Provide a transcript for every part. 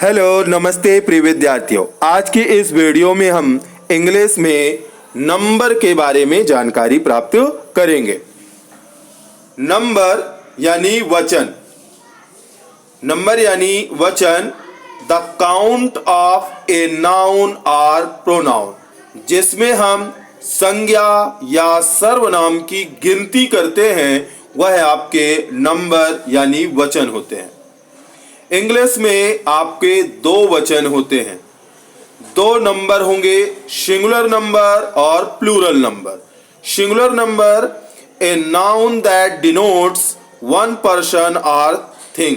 Hello नमस्ते प्रिय विद्यार्थियों। आज के इस वीडियो में हम इंग्लिश में नंबर के बारे में जानकारी प्राप्त करेंगे। नंबर यानी वचन, नंबर यानी वचन, the count of a noun और प्रोनाउन, जिसमें हम संज्ञा या सर्वनाम की गिनती करते हैं, वह आपके नंबर यानी वचन होते हैं। इंग्लिश में आपके दो वचन होते हैं, दो नंबर होंगे, सिंगुलर नंबर और plural number. Singular number a noun that denotes one person और थिंग,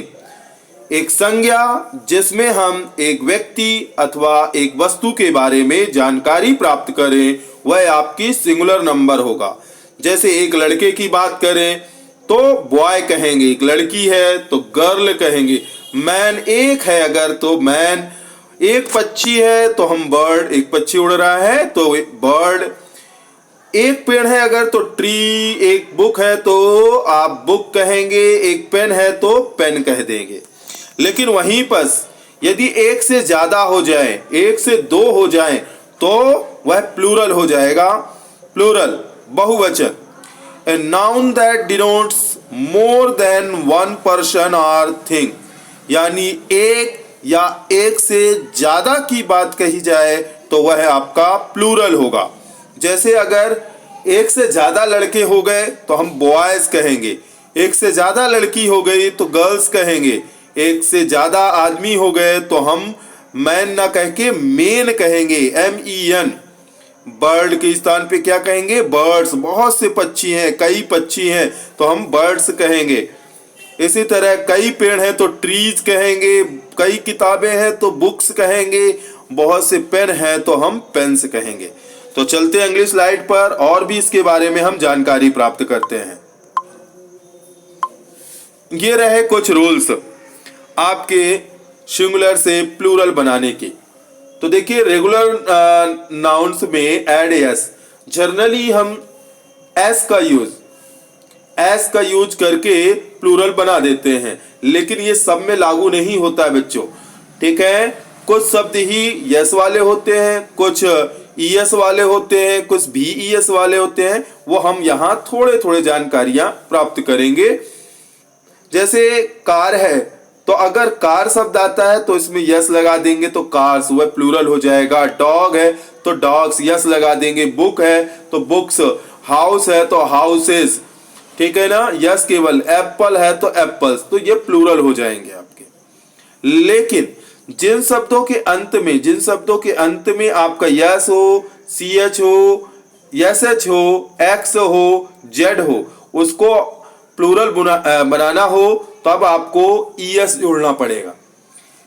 एक संज्ञा जिसमें हम एक व्यक्ति अथवा एक वस्तु के बारे में जानकारी प्राप्त करें, वह आपकी सिंगुलर नंबर होगा। जैसे एक लड़के की बात करें तो बॉय कहेंगे, एक लड़की है तो गर्ल कहेंगे, मैन एक है अगर तो मैन, एक पक्षी है तो हम बर्ड, एक पक्षी उड़ रहा है तो बर्ड, एक पेड़ है अगर तो ट्री, एक बुक है तो आप बुक कहेंगे, एक पेन है तो पेन कह देंगे। लेकिन वहीं पर यदि एक से ज्यादा हो जाए, एक से दो हो जाए तो वह प्लूरल हो जाएगा। प्लूरल बहुवचन, a noun that denotes more than one person or thing, यानी एक या एक से ज्यादा की बात कही जाए तो वह आपका प्लूरल होगा। जैसे अगर एक से ज्यादा लड़के हो गए तो हम बॉयज कहेंगे, एक से ज्यादा लड़की हो गई तो गर्ल्स कहेंगे, एक से ज्यादा आदमी हो गए तो हम मैन ना कह के मेन कहेंगे, MEN। बर्ड के स्थान पे क्या कहेंगे? बर्ड्स। बहुत से पक्षी हैं, कई पक्षी हैं तो हम बर्ड्स कहेंगे। इसी तरह कई पेड़ हैं तो ट्रीज कहेंगे, कई किताबें हैं तो बुक्स कहेंगे, बहुत से पेन हैं तो हम पेन्स कहेंगे। तो चलते हैं अगली स्लाइड पर और भी इसके बारे में हम जानकारी प्राप्त करते हैं। ये रहे कुछ रूल्स आपके सिंगुलर से प्लूरल बनाने की। तो देखिए, रेगुलर नाउन्स में एड एस, जनरली हम एस का यूज करके प्लूरल बना देते हैं, लेकिन ये सब में लागू नहीं होता है बच्चों। ठीक है, कुछ शब्द ही यस वाले होते हैं, कुछ ईएस वाले होते हैं, कुछ भी ईएस वाले होते हैं। वो हम यहाँ थोड़े थोड़े जानकारियां प्राप्त करेंगे। जैसे कार है तो अगर कार शब्द आता है तो इसमें यस लगा देंगे तो कार्स, वह प्लूरल हो जाएगा। डॉग है तो डॉग्स, यस लगा देंगे। बुक है तो बुक्स, हाउस है तो हाउसेस, ठीक है ना, यस केवल। एप्पल है तो एप्पल्स, तो ये प्लूरल हो जाएंगे आपके। लेकिन जिन शब्दों के अंत में आपका यस हो, CH हो, SH हो, X हो, Z हो, उसको प्लूरल बनाना हो तब आपको ES जोड़ना पड़ेगा।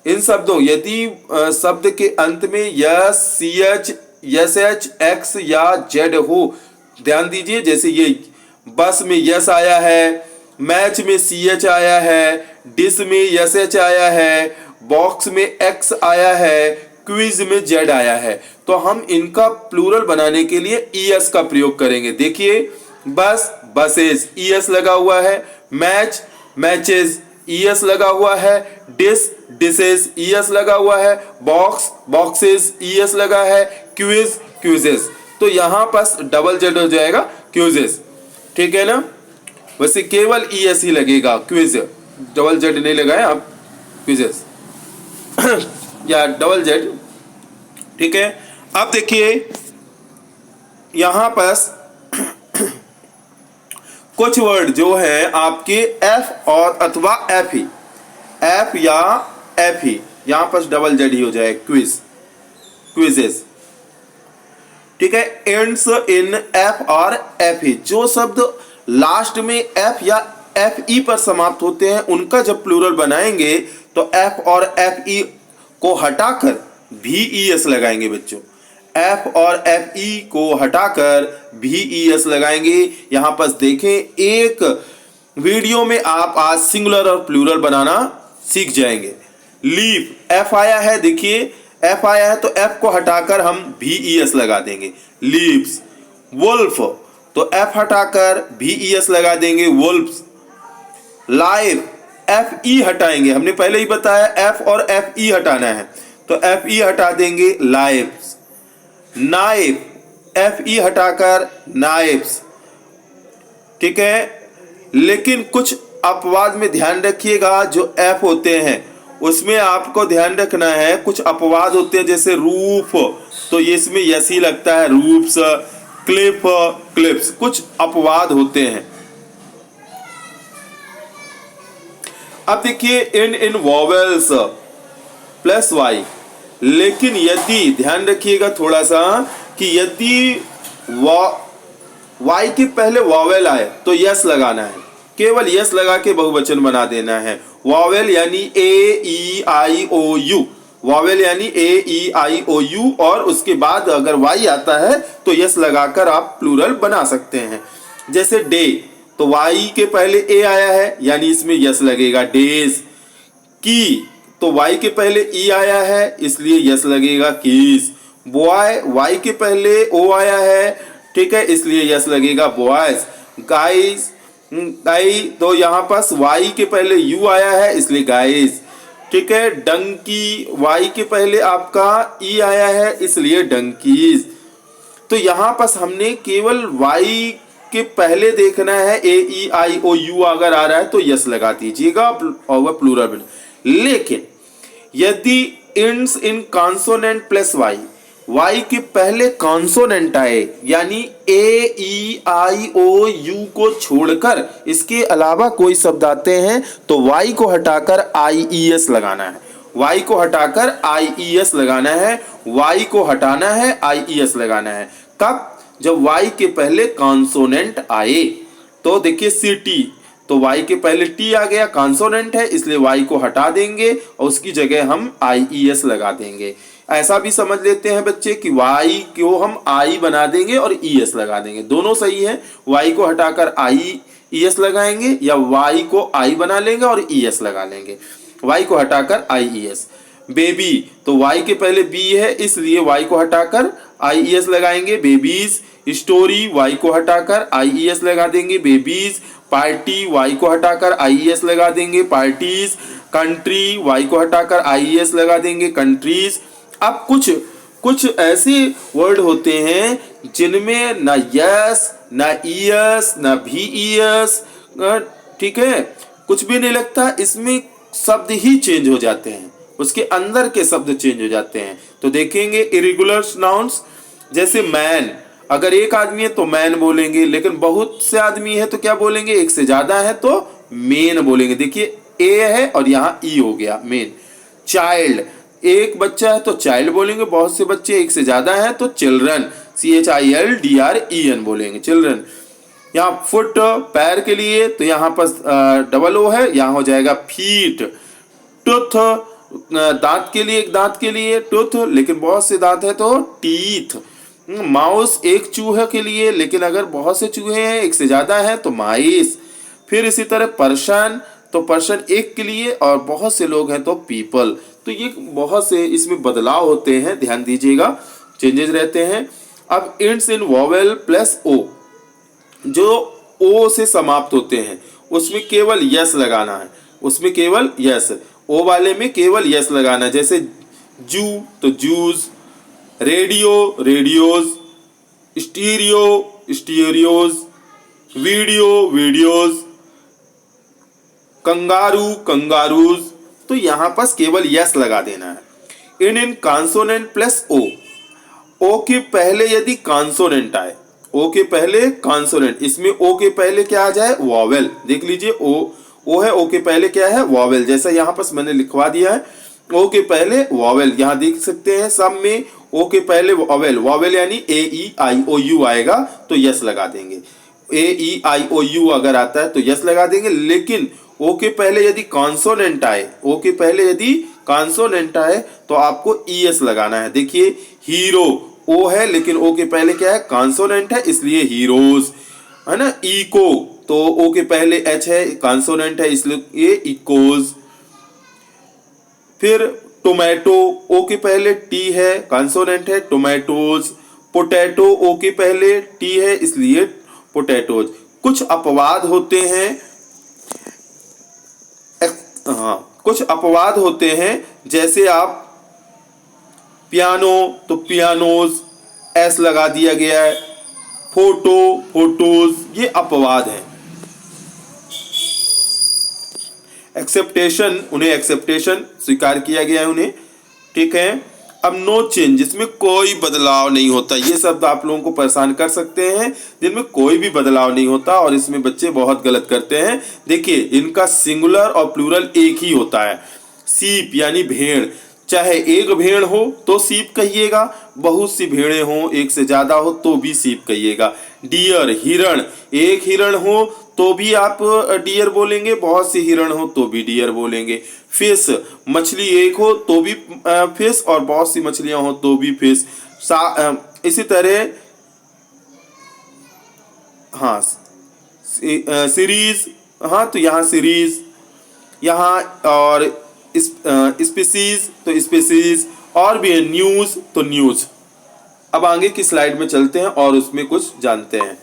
इन शब्दों, यदि शब्द के अंत में यस, CH, SH, X या Z हो, ध्यान दीजिए, जैसे ये बस में यस आया है, मैच में CH आया है, डिश में SH आया है, बॉक्स में X आया है, क्विज में Z आया है, तो हम इनका प्लूरल बनाने के लिए ES का प्रयोग करेंगे। देखिए, बस बसेस, ES लगा हुआ है, मैच मैचेस, ES लगा हुआ है, डिश डिशेस, ES लगा हुआ है, बॉक्स बॉक्सेस, ES लगा है, क्विज क्विजेस, तो यहां पास डबल Z हो जाएगा, क्विजेस। ठीक है ना, वैसे केवल ES ही लगेगा, क्विज, डबल Z नहीं लगाए आप, क्विजेस या डबल Z। ठीक है, अब देखिए यहां पास कुछ वर्ड जो है आपके F और अथवा F या F ही, यहां पर डबल Z ही हो जाए, क्विज, क्विजेस। ठीक है, एंड्स इन F और F, जो शब्द लास्ट में F या FE पर समाप्त होते हैं उनका जब प्लूरल बनाएंगे तो F और FE को हटाकर VES लगाएंगे बच्चों। F और FE को हटाकर VES लगाएंगे। यहां पर देखें, एक वीडियो में आप आज सिंगुलर और प्लूरल बनाना सीख जाएंगे। लीफ, F आया है, देखिए F आया है तो F को हटाकर हम VES लगा देंगे, लीव्स। वुल्फ, तो F हटाकर VES लगा देंगे, वुल्फ्स। लाइफ, एफ ई हटाएंगे, हमने पहले ही बताया एफ और एफ ई हटाना है, तो एफ ई हटा देंगे लाइव्स। नाइफ, एफ ई हटाकर नाइफ्स, ठीक है। लेकिन कुछ अपवाद में ध्यान रखिएगा, जो एफ होते हैं उसमें आपको ध्यान रखना है, कुछ अपवाद होते हैं जैसे रूफ, तो ये इसमें यस ही लगता है, रूफ्स, क्लिप, क्लिप्स, कुछ अपवाद होते हैं। अब देखिए इन वॉवेल्स प्लस वाई, लेकिन यदि ध्यान रखिएगा थोड़ा सा कि यदि वाई के पहले वॉवेल आए तो यस लगाना है, केवल यस लगा के बहुवचन बना देना है। वॉवेल यानी ए ई आई ओ यू, वॉवेल यानी ए ई आई ओ यू, और उसके बाद अगर वाई आता है तो यस लगाकर आप प्लूरल बना सकते हैं। जैसे डे, तो वाई के पहले ए आया है यानी इसमें यस लगेगा, डेज। की, तो वाई के पहले ई आया है इसलिए यस लगेगा, कीज। बॉय, वाई के पहले ओ आया है, ठीक है, इसलिए यस लगेगा, बॉयज। गाइस, गाई, तो यहां पास वाई के पहले यू आया है इसलिए गाइस, ठीक है। डंकी, वाई के पहले आपका ई आया है इसलिए डंकीज। तो यहां पास हमने केवल वाई के पहले देखना है, ए ई आई ओ यू अगर आ रहा है तो यस लगा दीजिएगा और वह प्लूरल बन। लेकिन यदि इंड्स इन कॉन्सोनेंट प्लस वाई, वाई के पहले कॉन्सोनेंट आए यानी ए ई आई ओ यू को छोड़कर इसके अलावा कोई शब्द आते हैं तो वाई को हटाकर आई ई एस लगाना है, वाई को हटाकर आई ई एस लगाना है, वाई को हटाना है, आई ई एस लगाना है। कब? जब वाई के पहले कॉन्सोनेंट आए। तो देखिए सिटी, तो वाई के पहले टी आ गया, कॉन्सोनेंट है इसलिए वाई को हटा देंगे और उसकी जगह हम आई ई एस लगा देंगे। ऐसा भी समझ लेते हैं बच्चे कि वाई को हम आई बना देंगे और ई एस लगा देंगे, दोनों सही है। वाई को हटाकर आई ई एस लगाएंगे या वाई को आई बना लेंगे और ई एस लगा लेंगे, वाई को हटाकर आई ई एस। बेबी, तो वाई के पहले बी है इसलिए वाई को हटाकर आई ई एस लगाएंगे, बेबीज। स्टोरी, वाई को हटाकर आई ई एस लगा देंगे, बेबीज। पार्टी, वाई को हटाकर आई ई एस लगा देंगे, पार्टीज। कंट्री, वाई को हटाकर आई ई एस लगा देंगे, कंट्रीज। अब कुछ ऐसे वर्ड होते हैं जिनमें ना यस, ना ईएस, ना भी ईएस, ठीक है, कुछ भी नहीं लगता, इसमें शब्द ही चेंज हो जाते हैं, उसके अंदर के शब्द चेंज हो जाते हैं। तो देखेंगे इरेगुलर नाउन्स, जैसे मैन, अगर एक आदमी है तो मैन बोलेंगे, लेकिन बहुत से आदमी है तो क्या बोलेंगे, एक से ज्यादा है तो मेन बोलेंगे। देखिए ए है और यहाँ ई हो गया, मेन। चाइल्ड, एक बच्चा है तो चाइल्ड बोलेंगे, बहुत से बच्चे एक से ज्यादा है तो चिल्ड्रन, CHILDREN बोलेंगे, चिल्ड्रन। यहाँ फुट, पैर के लिए, तो यहाँ पर डबल ओ है, यहाँ हो जाएगा फीट। टूथ, दांत के लिए, एक दांत के लिए टूथ, लेकिन बहुत से दांत है तो टीथ। माउस, एक चूहे के लिए, लेकिन अगर बहुत से चूहे हैं, एक से ज्यादा है तो माइस। फिर इसी तरह पर्सन, तो पर्सन एक के लिए और बहुत से लोग हैं तो पीपल। तो ये बहुत से इसमें बदलाव होते हैं, ध्यान दीजिएगा, चेंजेस रहते हैं। अब इंड्स इन वॉवेल प्लस ओ, जो ओ से समाप्त होते हैं उसमें केवल यस लगाना है, उसमें केवल यस, ओ वाले में केवल यस लगाना है। जैसे जू, तो zoos. Radio, radios. Stereo, stereos. Video, videos. Kangaroo, kangaroos. तो यहां पर केवल यस लगा देना है। इन कॉन्सोनेंट प्लस ओ, ओ के पहले यदि कॉन्सोनेंट आए, ओ के पहले कॉन्सोनेंट, इसमें ओ के पहले क्या आ जाए, वॉवेल। देख लीजिए ओ है, ओ के पहले क्या है, वॉवेल। जैसा यहाँ पर मैंने लिखवा दिया है, ओ के पहले वॉवेल, यहाँ देख सकते हैं सब में ओ के पहले वॉवेल, वॉवेल यानी ए ई आई ओ यू आएगा तो यस लगा देंगे। ए ई आई ओ यू अगर आता है तो यस लगा देंगे, लेकिन ओ के पहले यदि कॉन्सोनेंट आए, ओ के पहले यदि कॉन्सोनेंट आए तो आपको ई एस लगाना है। देखिए हीरो, ओ है लेकिन ओ के पहले क्या है, कॉन्सोनेंट है इसलिए हीरोज, है ना। इको, तो ओ के पहले एच है, कॉन्सोनेंट है इसलिए ये इकोज। फिर टोमेटो, ओ के पहले टी है, कॉन्सोनेंट है, टोमेटोज। पोटैटो, ओ के पहले टी है इसलिए पोटैटोज। कुछ अपवाद होते हैं हाँ, कुछ अपवाद होते हैं, जैसे आप पियानो तो पियानोज एस लगा दिया गया है, फोटो फोटोज, ये अपवाद है। एक्सेप्टेशन, उन्हें एक्सेप्टेशन स्वीकार किया गया है उन्हें, ठीक है। अब नो चेंज, जिसमें कोई बदलाव नहीं होता, ये शब्द आप लोगों को परेशान कर सकते हैं, जिनमें कोई भी बदलाव नहीं होता, और इसमें बच्चे बहुत गलत करते हैं। देखिए, इनका सिंगुलर और प्लूरल एक ही होता है। सीप यानी भेड़, चाहे एक भेड़ हो तो सीप कहिएगा, बहुत सी भेड़ें हो, एक से ज्यादा हो तो भी सीप कहिएगा। डियर हिरण, एक हिरण हो तो भी आप डियर बोलेंगे, बहुत सी हिरण हो तो भी डियर बोलेंगे। फिश, मछली एक हो तो भी फिश, और बहुत सी मछलियां हो तो भी फिश। इसी तरह हाँ, सीरीज, हाँ तो यहाँ सीरीज, यहाँ और स्पीसीज तो स्पीसीज, और भी है न्यूज तो न्यूज। अब आगे की स्लाइड में चलते हैं और उसमें कुछ जानते हैं।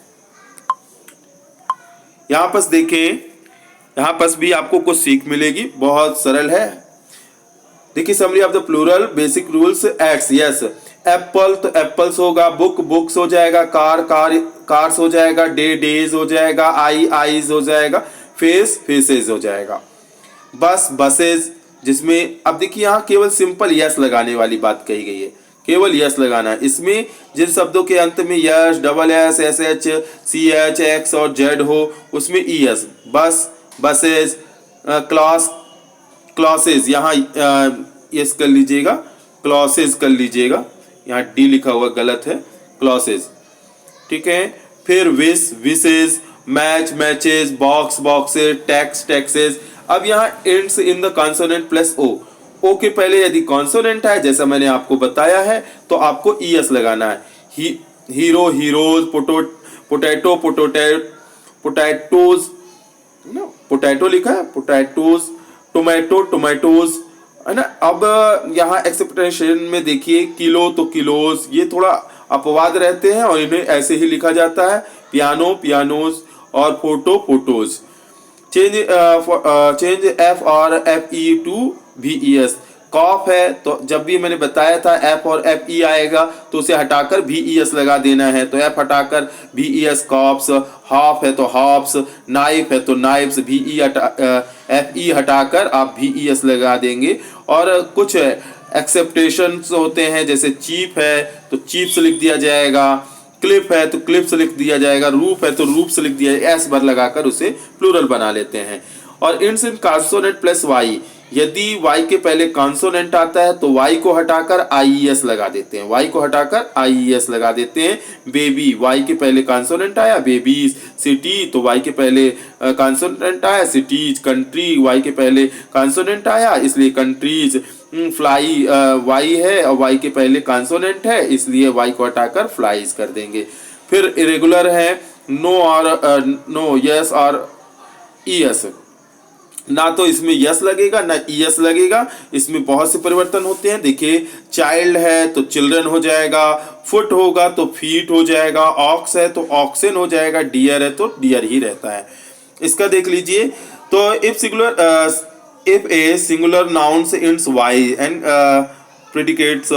यहाँ पर देखें, यहाँ पर भी आपको कुछ सीख मिलेगी, बहुत सरल है। देखिए, summary of the plural basic rules acts, yes. Apple तो एप्पल्स होगा, बुक बुक्स हो जाएगा, कार कार्स हो जाएगा, डे डेज हो जाएगा, आई आईज हो जाएगा, फेस फेसेस हो जाएगा। बस बसेज, जिसमें अब देखिए यहाँ केवल सिंपल यस लगाने वाली बात कही गई है, केवल यस लगाना है। इसमें जिन शब्दों के अंत में s, double s, s h, c h, x और जेड हो, उसमें e s. Bus, buses, class, classes, यहाँ यस कर लीजिएगा, क्लॉसेज कर लीजिएगा, यहाँ डी लिखा हुआ गलत है, क्लॉसेज, ठीक है। फिर wish, wishes, match, matches, box, boxes, tax, taxes. अब यहाँ ends in the consonant plus O, O के पहले यदि कॉन्सोनेंट है, जैसा मैंने आपको बताया है, तो आपको ई एस लगाना है। Hero, heroes, potato, potatoes, potato लिखा है, पोटैटोज, टोमेटो, टोमेटोज, है ना। अब यहाँ एक्सेप्टेशन में देखिए, किलो तो किलोज, ये थोड़ा अपवाद रहते हैं और इन्हें ऐसे ही लिखा जाता है, पियानो, पियानोज, और फोटो, फोटोज। चेंज एफ और F E to V E S. Cough है तो जब भी मैंने बताया था एफ और एफ ई आएगा तो उसे हटाकर वी ई एस लगा देना है, तो एफ हटाकर V E s cops, half है तो हॉप्स, नाइफ है तो नाइफ्स, वी ई एफ ई हटाकर आप वी ई एस लगा देंगे। और कुछ एक्सेप्टेशंस होते हैं, जैसे चीप है तो चीप्स लिख दिया जाएगा, क्लिप है तो क्लिप्स लिख दिया जाएगा, रूप है तो रूप्स लिख दिया जाएगा, एस भर लगाकर उसे प्लूरल बना लेते हैं। और इंड्स इन कॉन्सोनेंट प्लस वाई, यदि y के पहले कॉन्सोनेंट आता है तो y को हटाकर IES लगा देते हैं, y को हटाकर IES लगा देते हैं। बेबी, y के पहले कॉन्सोनेंट आया, बेबीज। सिटी तो y के पहले कॉन्सोनेंट आया, सिटीज। कंट्री, y के पहले कॉन्सोनेंट आया इसलिए कंट्रीज। फ्लाई, y है और y के पहले कॉन्सोनेंट है इसलिए y को हटाकर फ्लाइज कर देंगे। फिर इरेगुलर है, नो और नो, यस और ईएस, ना तो इसमें यस लगेगा ना ईएस लगेगा, इसमें बहुत से परिवर्तन होते हैं। देखिए, चाइल्ड है तो चिल्ड्रन हो जाएगा, फुट होगा तो फीट हो जाएगा, ऑक्स है तो ऑक्सन हो जाएगा, डियर है तो डियर ही रहता है। इसका देख लीजिए, तो if a singular nouns ends y and predicates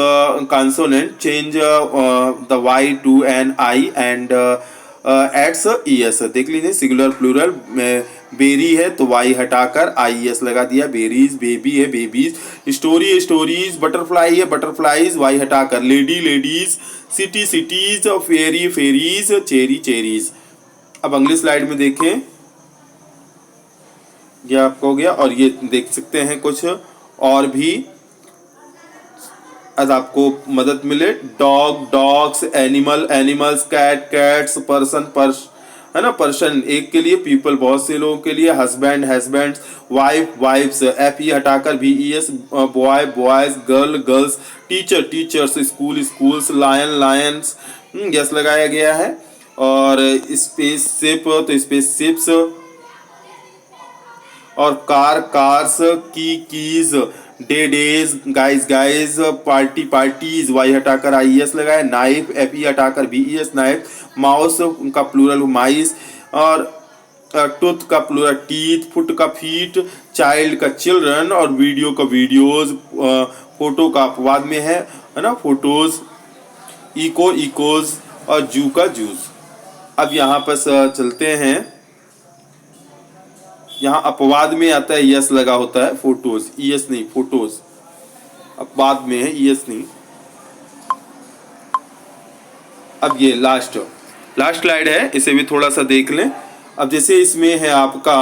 consonant, change the y to an I and adds es। देख लीजिए, सिंगुलर प्लूरल में बेरी है तो y हटाकर IES लगा दिया, बेरीज। बेबी है, बेबीज। Story, stories. बटरफ्लाई है, बटरफ्लाईज, y हटाकर lady, ladies. City, cities. Ferry, ferries. Cherry, cherries. अब अगली स्लाइड में देखें, यह आपको हो गया, और ये देख सकते हैं कुछ और भी आज आपको मदद मिले। Dog, dogs. Animal, animals. Cat, cats. Person, है ना, पर्सन एक के लिए, पीपल बहुत से लोगों के लिए। Husband, husbands. Wife, wifes. F ई हटाकर V E S, boy, boys. Girl, girls. Teacher, teachers. School, schools. Lion, lions, S लगाया गया है। और स्पेस शिप तो स्पेस शिप्स, और car, cars. Key, keys. Day, days. Guys, guys. Party, parties, Y हटाकर IES लगाए। Knife, FE हटाकर VES, knife. Mouse, उनका प्लूरल माइस। और टूथ का प्लूरल टीथ, फुट का फीट, चाइल्ड का चिल्ड्रन और वीडियो का वीडियोज, फोटो का अपवाद में है ना, फोटोज, इको इकोज और जू का जूस। अब यहाँ पर चलते हैं, यहाँ अपवाद में आता है यस लगा होता है, फोटोज, यस नहीं फोटोज, अपवाद में है यस नहीं। अब ये लास्ट स्लाइड है, इसे भी थोड़ा सा देख लें। अब जैसे इसमें है आपका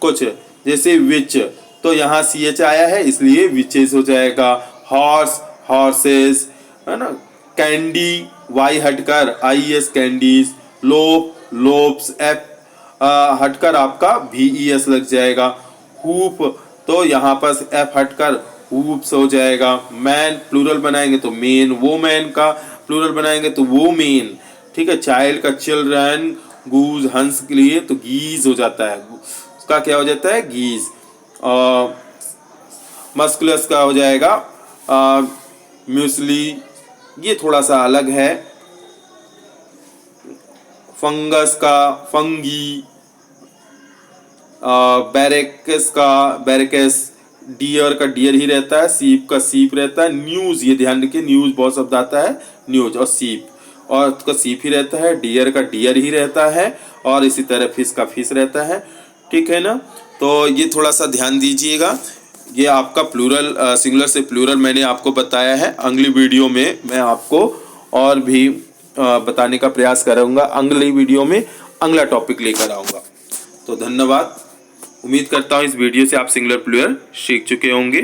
कुछ जैसे विच, तो यहाँ सी एच आया है इसलिए विचेस हो जाएगा। हॉर्स, हॉर्सेस, है ना। कैंडी, वाई हटकर आई एस कैंडीज। लोप, लोप्स, एफ हटकर आपका वी ई एस लग जाएगा। हुप, तो यहाँ पर एफ हटकर हुप्स हो जाएगा। मैन प्लूरल बनाएंगे तो मेन, वो मैन का प्लूरल बनाएंगे तो वो मेन, ठीक है। चाइल्ड का चिल्ड्रन, गूज हंस के लिए तो गीज हो जाता है, उसका क्या हो जाता है गीज। मस्कुलस का हो जाएगा म्यूसली, ये थोड़ा सा अलग है। फंगस का फंगी, बैरेकस का बैरेकस, डियर का डियर ही रहता है, सीप का सीप रहता है। न्यूज, ये ध्यान रखिए न्यूज बहुत शब्द आता है, न्यूज और सीप, और उसका सीप ही रहता है। डियर का डियर ही रहता है, और इसी तरह फिश का फिश रहता है, ठीक है ना। तो ये थोड़ा सा ध्यान दीजिएगा। ये आपका प्लूरल सिंगुलर से प्लूरल मैंने आपको बताया है। अगली वीडियो में मैं आपको और भी बताने का प्रयास करूँगा। अगली वीडियो में अगला टॉपिक लेकर आऊँगा। तो धन्यवाद। उम्मीद करता हूँ इस वीडियो से आप सिंगुलर प्लूरल सीख चुके होंगे।